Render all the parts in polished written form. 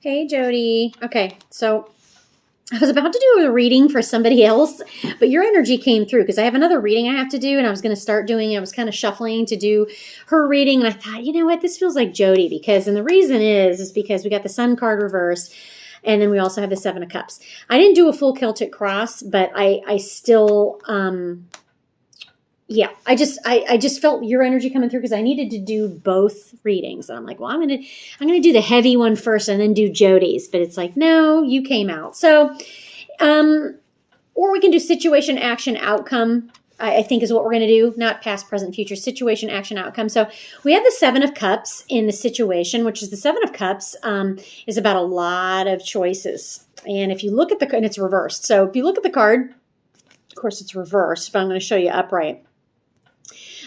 Hey, Jody. Okay, so I was about to do a reading for somebody else, but your energy came through because I have another reading I have to do, and I was going to start doing it. I was kind of shuffling to do her reading, and I thought, you know what, this feels like Jody and the reason is because we got the Sun card reversed, and then we also have the Seven of Cups. I didn't do a full Celtic cross, but I still, yeah, I just felt your energy coming through because I needed to do both readings. And I'm like, well, I'm gonna do the heavy one first and then do Jody's. But it's like, no, you came out. So, or we can do situation, action, outcome. I think is what we're gonna do, not past, present, future. Situation, action, outcome. So we have the Seven of Cups in the situation, which is the Seven of Cups is about a lot of choices. And if you look at and it's reversed. So if you look at the card, of course it's reversed, but I'm going to show you upright.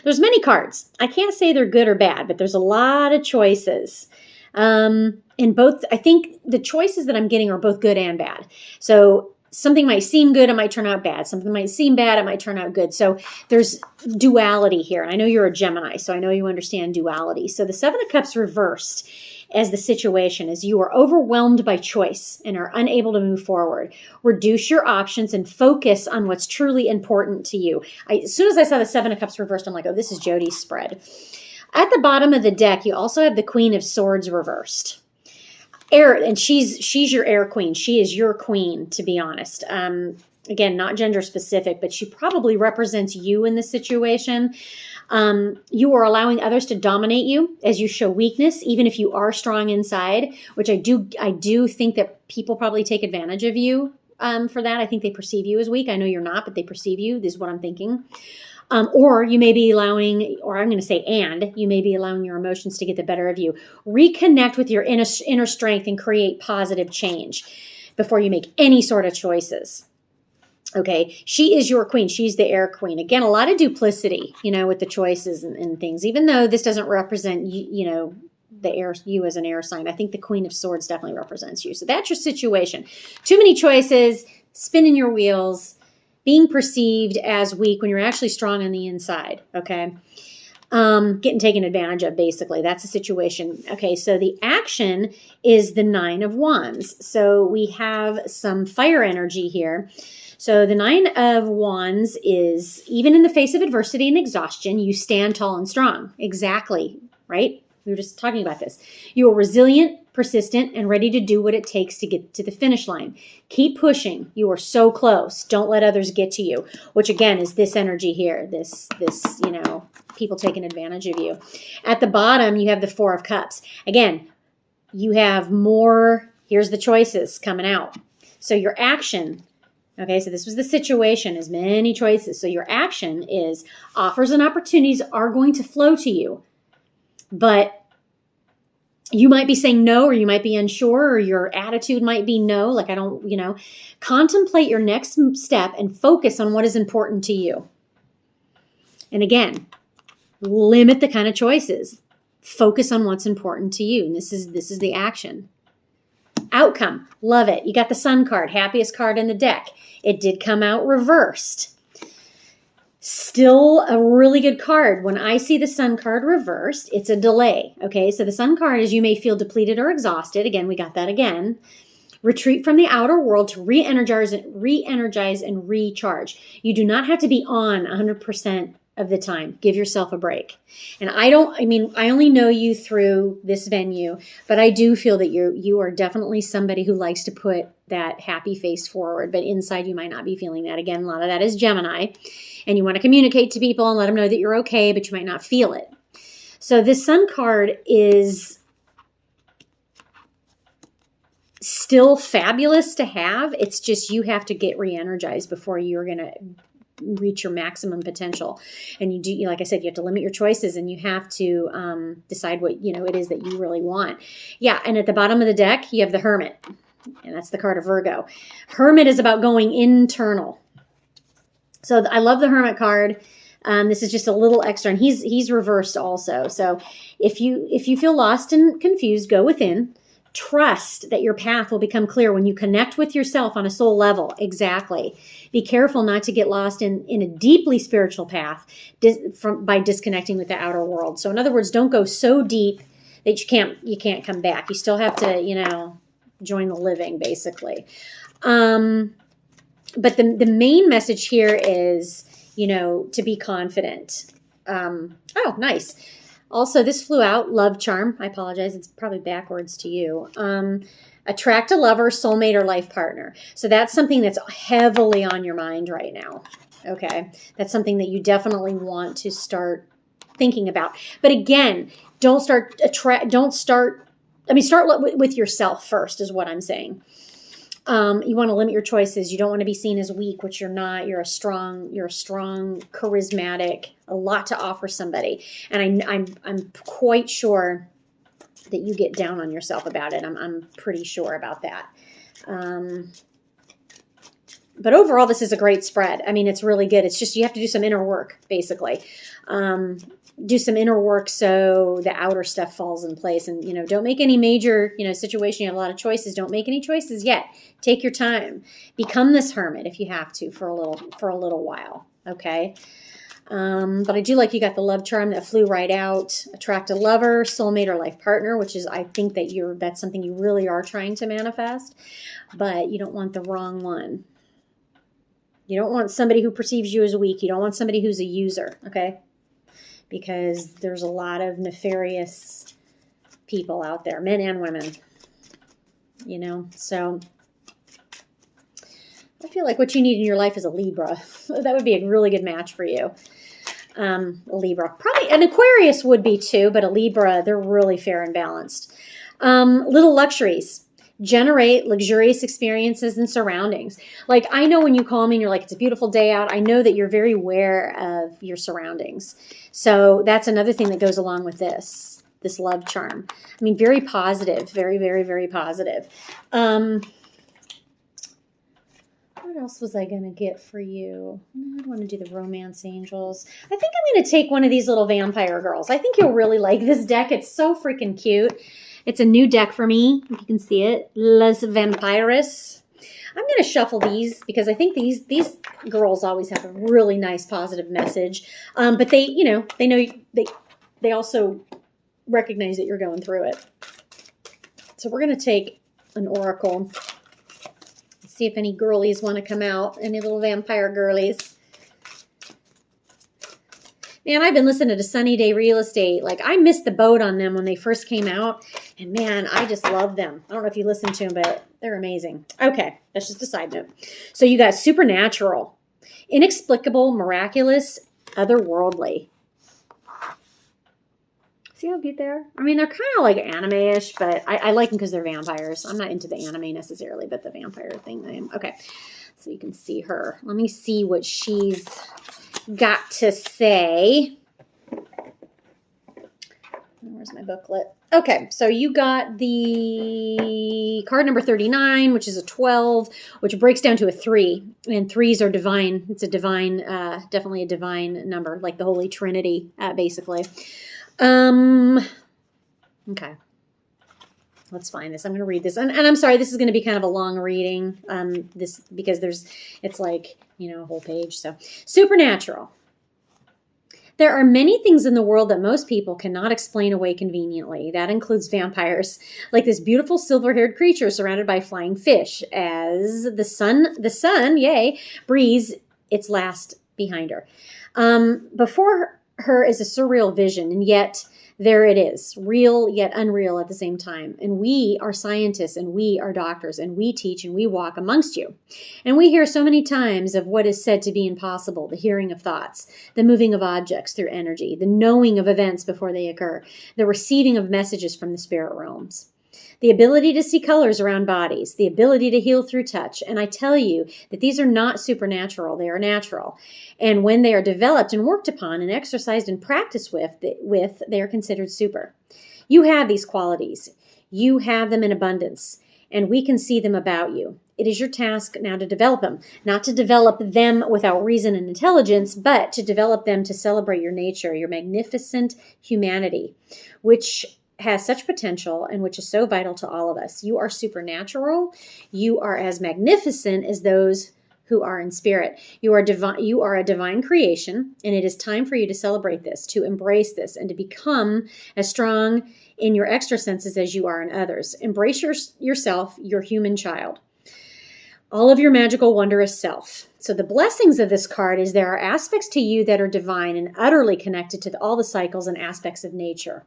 There's many cards. I can't say they're good or bad, but there's a lot of choices. In both, I think the choices that I'm getting are both good and bad. So something might seem good, it might turn out bad. Something might seem bad, it might turn out good. So there's duality here. And I know you're a Gemini, so I know you understand duality. So the Seven of Cups reversed as the situation is you are overwhelmed by choice and are unable to move forward. Reduce your options and focus on what's truly important to you. As soon as I saw the Seven of Cups reversed, I'm like, oh, this is Jody's spread. At the bottom of the deck, you also have the Queen of Swords reversed. Air, and she's your air queen. She is your queen, to be honest. Again, not gender specific, but she probably represents you in this situation. You are allowing others to dominate you as you show weakness, even if you are strong inside, which I do think that people probably take advantage of you for that. I think they perceive you as weak. I know you're not, but they perceive you. This is what I'm thinking. Or you may be allowing, or I'm going to say you may be allowing your emotions to get the better of you. Reconnect with your inner strength and create positive change before you make any sort of choices. Okay, she is your queen. She's the air queen. Again, a lot of duplicity, with the choices and things, even though this doesn't represent, the air, you as an air sign. I think the Queen of Swords definitely represents you. So that's your situation. Too many choices, spinning your wheels, being perceived as weak when you're actually strong on the inside. Okay. Getting taken advantage of, basically. That's the situation. Okay, so the action is the Nine of Wands. So we have some fire energy here. So the Nine of Wands is, even in the face of adversity and exhaustion, you stand tall and strong. Exactly, right? We were just talking about this. You are resilient, persistent, and ready to do what it takes to get to the finish line. Keep pushing. You are so close. Don't let others get to you, which again is this energy here, this people taking advantage of you. At the bottom, you have the Four of Cups. Again, you have more, here's the choices coming out. So your action, okay, so this was the situation, as many choices. So your action is offers and opportunities are going to flow to you. But you might be saying no, or you might be unsure, or your attitude might be no, like I don't, contemplate your next step and focus on what is important to you. And again, limit the kind of choices. Focus on what's important to you. And this is the action. Outcome, love it. You got the Sun card, happiest card in the deck. It did come out reversed. Still a really good card. When I see the Sun card reversed, it's a delay. Okay, so the Sun card is you may feel depleted or exhausted. Again, we got that again. Retreat from the outer world to re-energize and recharge. You do not have to be on 100% of the time. Give yourself a break. And I only know you through this venue, but I do feel that you are definitely somebody who likes to put that happy face forward, but inside you might not be feeling that. Again, a lot of that is Gemini, and you want to communicate to people and let them know that you're okay, but you might not feel it. So this Sun card is still fabulous to have. It's just you have to get re-energized before you're going to reach your maximum potential. And you do, like I said, you have to limit your choices, and you have to decide what it is that you really want. Yeah, and at the bottom of the deck, you have the Hermit, and that's the card of Virgo. Hermit is about going internal. So I love the Hermit card. This is just a little extra, and he's reversed also. So if you feel lost and confused, go within. Trust that your path will become clear when you connect with yourself on a soul level. Exactly. Be careful not to get lost in a deeply spiritual path by disconnecting with the outer world. So in other words, don't go so deep that you can't come back. You still have to, join the living, basically. But the main message here is, to be confident. Oh, nice. Also, this flew out, love charm. I apologize. It's probably backwards to you. Attract a lover, soulmate, or life partner. So that's something that's heavily on your mind right now. Okay. That's something that you definitely want to start thinking about. But again, start with yourself first is what I'm saying. You want to limit your choices. You don't want to be seen as weak, which you're not. You're a strong, charismatic, a lot to offer somebody. And I'm quite sure that you get down on yourself about it. I'm pretty sure about that. But overall, this is a great spread. I mean, it's really good. It's just you have to do some inner work, basically. Do some inner work so the outer stuff falls in place. And, don't make any major, situation. You have a lot of choices. Don't make any choices yet. Take your time. Become this hermit if you have to for a little while. Okay. But I do like you got the love charm that flew right out. Attract a lover, soulmate, or life partner, which is, I think that's something you really are trying to manifest, but you don't want the wrong one. You don't want somebody who perceives you as weak. You don't want somebody who's a user. Okay. Because there's a lot of nefarious people out there, men and women, so I feel like what you need in your life is a Libra. That would be a really good match for you. A Libra, probably an Aquarius would be too, but a Libra, they're really fair and balanced. Little luxuries. Generate luxurious experiences and surroundings. Like, I know when you call me and you're like, it's a beautiful day out, I know that you're very aware of your surroundings. So that's another thing that goes along with this love charm. I mean, very positive, very, very, very positive. What else was I going to get for you? I want to do the romance angels. I think I'm going to take one of these little vampire girls. I think you'll really like this deck. It's so freaking cute. It's a new deck for me, if you can see it. Les Vampires. I'm going to shuffle these because I think these girls always have a really nice positive message. But they know they also recognize that you're going through it. So we're going to take an oracle. See if any girlies want to come out. Any little vampire girlies. Man, I've been listening to Sunny Day Real Estate. Like, I missed the boat on them when they first came out. And man, I just love them. I don't know if you listen to them, but they're amazing. Okay, that's just a side note. So you got supernatural, inexplicable, miraculous, otherworldly. See how cute they are? I mean, they're kind of like anime-ish, but I like them because they're vampires. I'm not into the anime necessarily, but the vampire thing I am. Okay, so you can see her. Let me see what she's got to say. Where's my booklet? Okay, so you got the card number 39, which is a 12, which breaks down to a 3. And 3s are divine. It's a divine, definitely a divine number, like the Holy Trinity, basically. Okay. Let's find this. I'm going to read this. And I'm sorry, this is going to be kind of a long reading. Because it's like, a whole page. So, supernatural. There are many things in the world that most people cannot explain away conveniently. That includes vampires, like this beautiful silver-haired creature surrounded by flying fish as the sun, yay, breathes its last behind her. Before her is a surreal vision, and yet there it is, real yet unreal at the same time. And we are scientists, and we are doctors, and we teach, and we walk amongst you. And we hear so many times of what is said to be impossible, the hearing of thoughts, the moving of objects through energy, the knowing of events before they occur, the receiving of messages from the spirit realms, the ability to see colors around bodies, the ability to heal through touch. And I tell you that these are not supernatural, they are natural. And when they are developed and worked upon and exercised and practiced with, they are considered super. You have these qualities. You have them in abundance, and we can see them about you. It is your task now to develop them, not to develop them without reason and intelligence, but to develop them to celebrate your nature, your magnificent humanity, which has such potential and which is so vital to all of us. You are supernatural. You are as magnificent as those who are in spirit. You are divine. You are a divine creation, and it is time for you to celebrate this, to embrace this, and to become as strong in your extra senses as you are in others. Embrace yourself, your human child, all of your magical, wondrous self. So the blessings of this card is there are aspects to you that are divine and utterly connected to all the cycles and aspects of nature.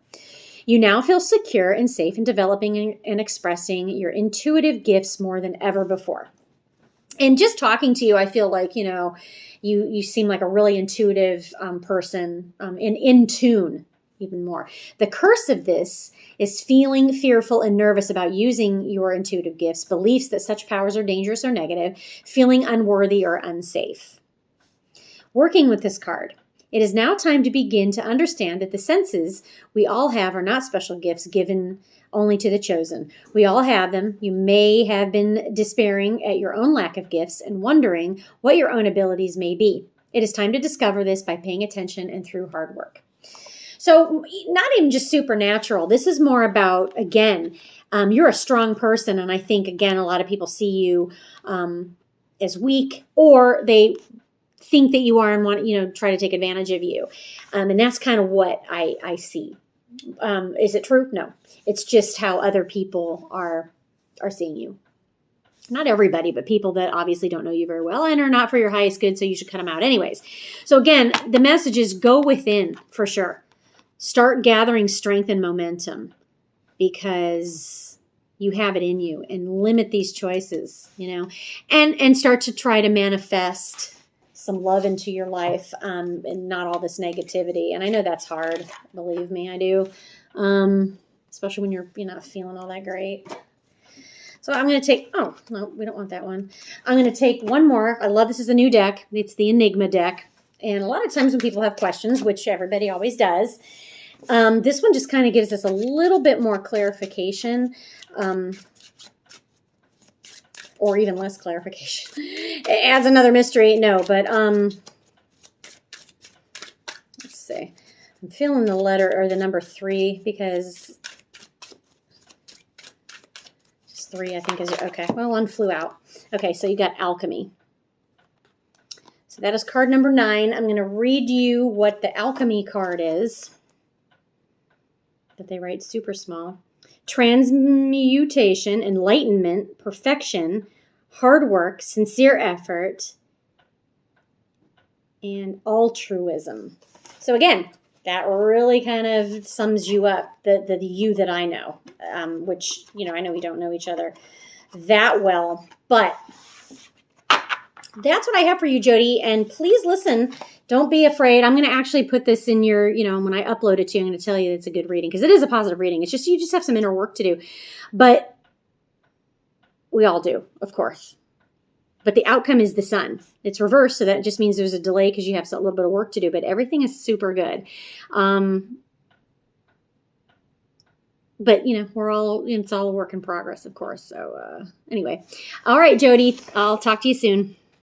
You now feel secure and safe in developing and expressing your intuitive gifts more than ever before. And just talking to you, I feel like, you seem like a really intuitive person, and in tune even more. The curse of this is feeling fearful and nervous about using your intuitive gifts, beliefs that such powers are dangerous or negative, feeling unworthy or unsafe. Working with this card, it is now time to begin to understand that the senses we all have are not special gifts given only to the chosen. We all have them. You may have been despairing at your own lack of gifts and wondering what your own abilities may be. It is time to discover this by paying attention and through hard work. So not even just supernatural. This is more about, again, you're a strong person. And I think, again, a lot of people see you as weak, or they think that you are and want, try to take advantage of you. And that's kind of what I see. Is it true? No. It's just how other people are seeing you. Not everybody, but people that obviously don't know you very well and are not for your highest good, so you should cut them out anyways. So again, the message is go within for sure. Start gathering strength and momentum because you have it in you, and limit these choices, and start to try to manifest some love into your life, and not all this negativity. And I know that's hard. Believe me, I do. Especially when you're not feeling all that great. So I'm going to take, oh, no, we don't want that one. I'm going to take one more. I love this is a new deck. It's the Enigma deck. And a lot of times when people have questions, which everybody always does, this one just kind of gives us a little bit more clarification. Or even less clarification. It adds another mystery. No, but let's see. I'm feeling the letter or the number 3 because just 3 I think is okay. Well, 1 flew out. Okay, so you got alchemy. So that is card number 9. I'm going to read you what the alchemy card is. That they write super small. Transmutation, enlightenment, perfection, hard work, sincere effort, and altruism. So again, that really kind of sums you up, the you that I know, which, I know we don't know each other that well, but that's what I have for you, Jody. And please listen. Don't be afraid. I'm going to actually put this in your, when I upload it to you, I'm going to tell you it's a good reading because it is a positive reading. It's just, you just have some inner work to do. But we all do, of course. But the outcome is the sun. It's reversed, so that just means there's a delay because you have a little bit of work to do. But everything is super good. But, it's all a work in progress, of course. So anyway. All right, Jody, I'll talk to you soon.